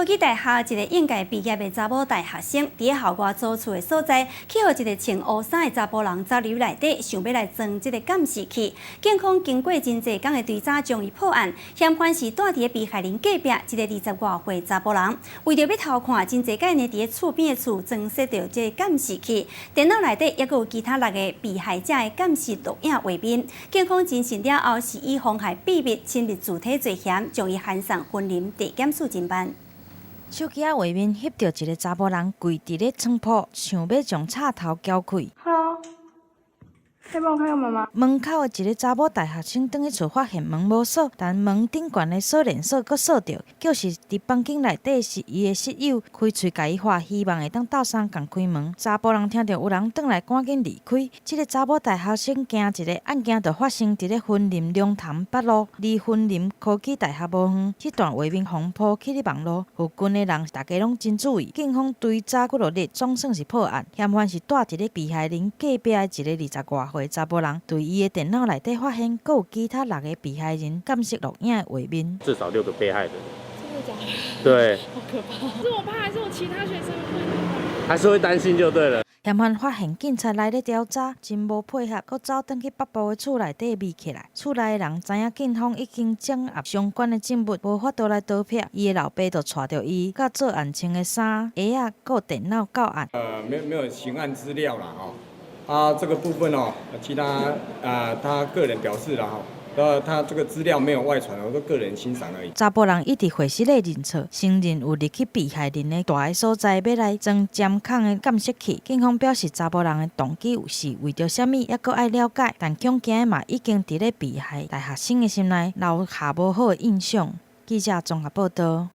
科技大学一个应届毕业的查某大学生，伫校外租厝的所在，去互一个穿乌衫的查甫人走入内底，想要来装这个监视器。警方经过真济天的追查，将伊破案。嫌犯是住伫被害人隔壁一个20多岁查甫人，为着要偷看真济间呢，伫厝边的厝装设着这个监视器，电脑内底也有其他6个被害者的监视录影画面。警方侦讯了后，是以妨害秘密、侵入主体罪嫌，将伊函送分林地检署侦办。手机画面翕到一个查甫人跪伫咧床铺，想要将插头撬开。Hello， 可以帮我开个门吗？门口的一个查某大学生转去厝，发现门无锁，但门顶悬的锁链锁阁锁着，就是伫房间内底是伊的室友，开喙甲伊话，希望会当斗相共开门。查甫人听到有人转来，赶紧离开。这个查某大学生惊一个案件就发生伫咧云林龙潭北路，离云林科技大学无远。这段画面红铺起咧网络，附近的人大家拢真注意。警方追查几落日，总算是破案。嫌犯是住伫咧被害人隔壁的一个20多岁查甫人，对伊的电脑内底发现，阁有其他6个被害人监视录影的画面。至少6个被害人。真的假的？对，好可怕！是我怕还是我其他学生会？还是会担心就对了。嫌犯发现警察来咧调查，真无配合，阁走转去北部的厝内底密起来。厝内的人知影警方已经掌握相关的证物，无法度来盗窃。伊的老爸就带着伊，甲做案穿的衫、鞋啊，阁电脑到案。没有刑案资料啦，这个部分其他他个人表示啦他这个资料没有外传，我都个人欣赏而已。查甫人一直会实的认错，承认有入去被害人的住的所在，要来装监控的监视器。警方表示，查甫人的动机有是为着什么，还阁爱了解。但恐惊嘛，已经伫咧被害大学生的心内留下无好的印象。记者综合报道。